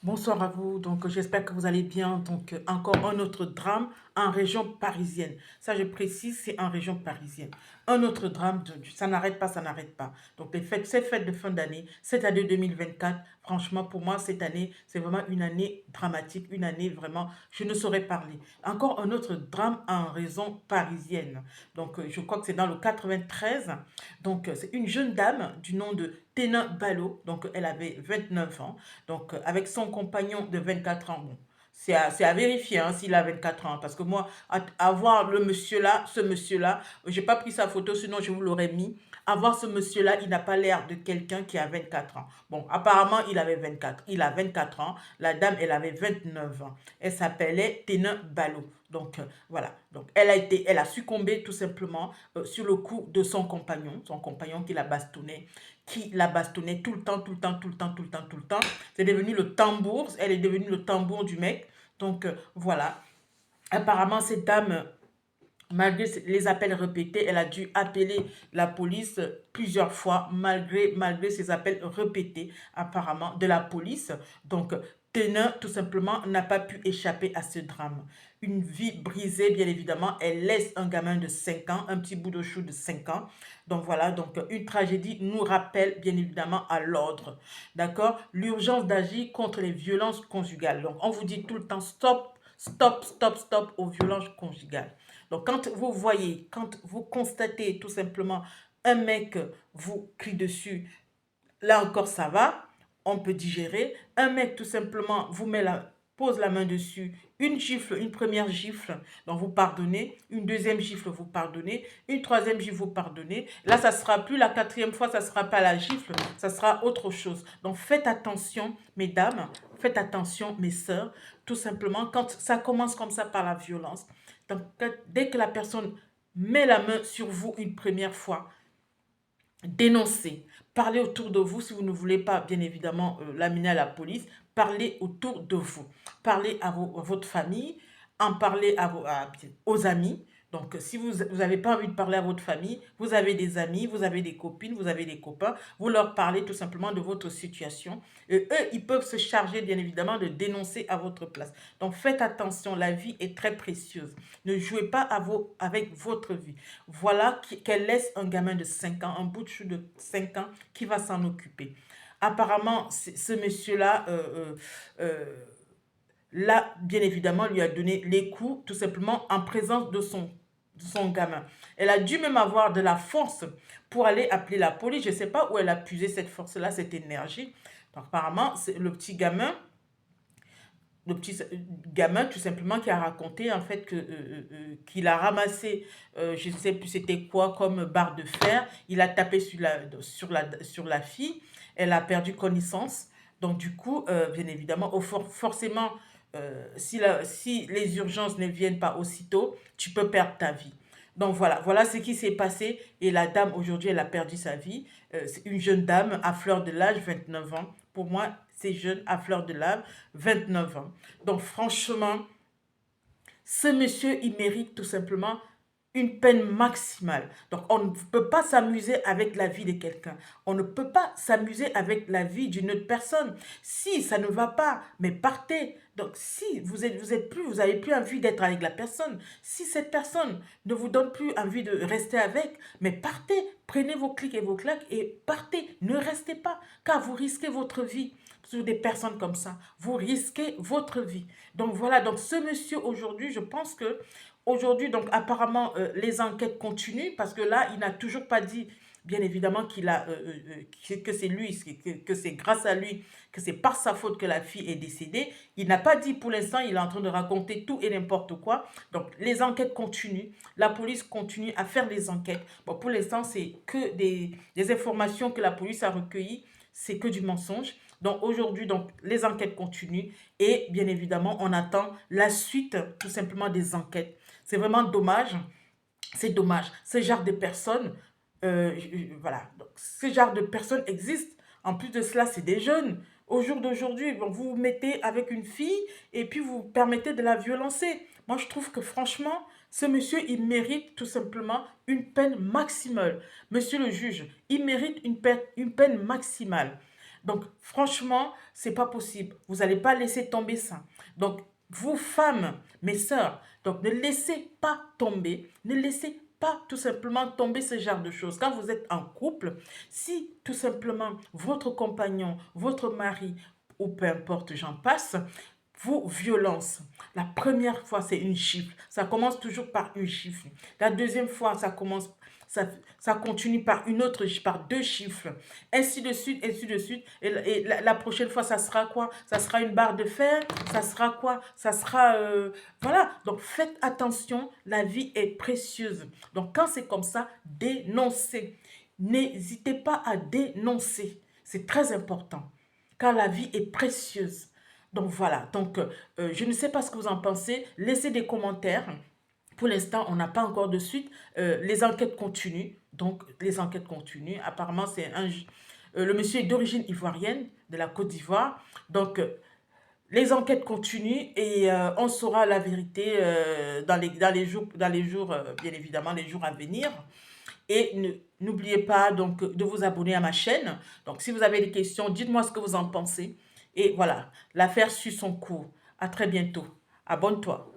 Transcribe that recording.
Bonsoir à vous, donc j'espère que vous allez bien. Donc encore un autre drame en région parisienne. Ça je précise, c'est en région parisienne. Un autre drame, ça n'arrête pas, ça n'arrête pas. Donc ces fêtes de fin d'année, cette année 2024, franchement pour moi cette année, c'est vraiment une année dramatique, une année vraiment, je ne saurais parler. Encore un autre drame en région parisienne. Donc je crois que c'est dans le 93. Donc c'est une jeune dame du nom de Ténin Ballot, donc elle avait 29 ans. Donc, avec son compagnon de 24 ans, bon, c'est à vérifier hein, s'il a 24 ans. Parce que moi, avoir le monsieur-là, ce monsieur-là, j'ai pas pris sa photo, sinon je vous l'aurais mis. Avoir ce monsieur-là, il n'a pas l'air de quelqu'un qui a 24 ans. Bon, apparemment, il avait 24. Il a 24 ans. La dame, elle avait 29 ans. Elle s'appelait Ténin Ballot. Donc, voilà. Donc, elle a succombé tout simplement sur le coup de son compagnon qui la bastonnait tout le temps, tout le temps, tout le temps, tout le temps, tout le temps. C'est devenu le tambour, elle est devenue le tambour du mec. Donc voilà. Apparemment, cette dame, malgré les appels répétés, elle a dû appeler la police plusieurs fois, malgré ces appels répétés, apparemment, de la police. Donc, Tenin, tout simplement, n'a pas pu échapper à ce drame. Une vie brisée, bien évidemment, elle laisse un gamin de 5 ans, un petit bout de chou de 5 ans. Donc voilà, donc une tragédie nous rappelle bien évidemment à l'ordre. D'accord? L'urgence d'agir contre les violences conjugales. Donc on vous dit tout le temps stop, stop, stop, stop aux violences conjugales. Donc quand vous voyez, quand vous constatez tout simplement un mec vous crie dessus, là encore ça va, on peut digérer. Un mec tout simplement pose la main dessus, une gifle, une première gifle, donc vous pardonnez, une deuxième gifle, vous pardonnez, une troisième gifle, vous pardonnez. Là, ça sera plus la quatrième fois, ça sera pas la gifle, ça sera autre chose. Donc faites attention, mesdames, faites attention, mes sœurs, tout simplement, quand ça commence comme ça par la violence, donc dès que la personne met la main sur vous une première fois, dénoncez, parlez autour de vous si vous ne voulez pas, bien évidemment, l'amener à la police, parlez autour de vous. Parlez à votre famille, en parlez aux amis. Donc, si vous n'avez pas envie de parler à votre famille, vous avez des amis, vous avez des copines, vous avez des copains, vous leur parlez tout simplement de votre situation. Et eux, ils peuvent se charger, bien évidemment, de dénoncer à votre place. Donc, faites attention, la vie est très précieuse. Ne jouez pas avec votre vie. Voilà qu'elle laisse un gamin de 5 ans, un bout de chou de 5 ans qui va s'en occuper. Apparemment, ce monsieur-là, là, bien évidemment, lui a donné les coups, tout simplement en présence de son gamin. Elle a dû même avoir de la force pour aller appeler la police. Je ne sais pas où elle a puisé cette force-là, cette énergie. Donc, apparemment, c'est le petit gamin tout simplement qui a raconté en fait qu'il a ramassé je ne sais plus c'était quoi comme barre de fer, il a tapé sur la fille, elle a perdu connaissance. Donc du coup bien évidemment forcément si les urgences ne viennent pas aussitôt, tu peux perdre ta vie. Donc voilà ce qui s'est passé et la dame aujourd'hui elle a perdu sa vie. C'est une jeune dame à fleur de l'âge, 29 ans. Pour moi, c'est jeune à fleur de l'âge, 29 ans. Donc franchement, ce monsieur, il mérite tout simplement une peine maximale. Donc, on ne peut pas s'amuser avec la vie de quelqu'un. On ne peut pas s'amuser avec la vie d'une autre personne. Si ça ne va pas, mais partez. Donc, si vous avez plus envie d'être avec la personne, si cette personne ne vous donne plus envie de rester avec, mais partez, prenez vos clics et vos claques et partez. Ne restez pas, car vous risquez votre vie sur des personnes comme ça. Vous risquez votre vie. Donc voilà, donc ce monsieur aujourd'hui, je pense que aujourd'hui, donc apparemment, les enquêtes continuent parce que là, il n'a toujours pas dit, bien évidemment, que c'est lui, que c'est grâce à lui, que c'est par sa faute que la fille est décédée. Il n'a pas dit pour l'instant, il est en train de raconter tout et n'importe quoi. Donc les enquêtes continuent, la police continue à faire des enquêtes. Bon, pour l'instant, c'est que des informations que la police a recueillies, c'est que du mensonge. Donc aujourd'hui, donc, les enquêtes continuent et bien évidemment, on attend la suite tout simplement des enquêtes. C'est vraiment dommage, c'est dommage. Ce genre de personnes, voilà, donc, ce genre de personnes existent. En plus de cela, c'est des jeunes. Au jour d'aujourd'hui, bon, vous vous mettez avec une fille et puis vous permettez de la violencer. Moi, je trouve que franchement, ce monsieur, il mérite tout simplement une peine maximale. Monsieur le juge, il mérite une peine maximale. Donc, franchement, c'est pas possible. Vous n'allez pas laisser tomber ça. Donc, vous, femmes, mes sœurs, donc ne laissez pas tomber, ne laissez pas tout simplement tomber ce genre de choses. Quand vous êtes en couple, si tout simplement votre compagnon, votre mari, ou peu importe, j'en passe, vous violence. La première fois, c'est une gifle. Ça commence toujours par une gifle. La deuxième fois, ça continue par une autre, par deux chiffres. Ainsi de suite, ainsi de suite. Et la prochaine fois, ça sera quoi? Ça sera une barre de fer? Ça sera quoi? Ça sera... voilà. Donc, faites attention. La vie est précieuse. Donc, quand c'est comme ça, dénoncez. N'hésitez pas à dénoncer. C'est très important. Car la vie est précieuse. Donc voilà, donc je ne sais pas ce que vous en pensez. Laissez des commentaires. Pour l'instant, on n'a pas encore de suite. Les enquêtes continuent. Donc les enquêtes continuent. Apparemment, le monsieur est d'origine ivoirienne, de la Côte d'Ivoire. Donc les enquêtes continuent et on saura la vérité dans les jours bien évidemment, les jours à venir. Et n'oubliez pas donc de vous abonner à ma chaîne. Donc si vous avez des questions, dites-moi ce que vous en pensez. Et voilà, l'affaire suit son cours. À très bientôt. Abonne-toi.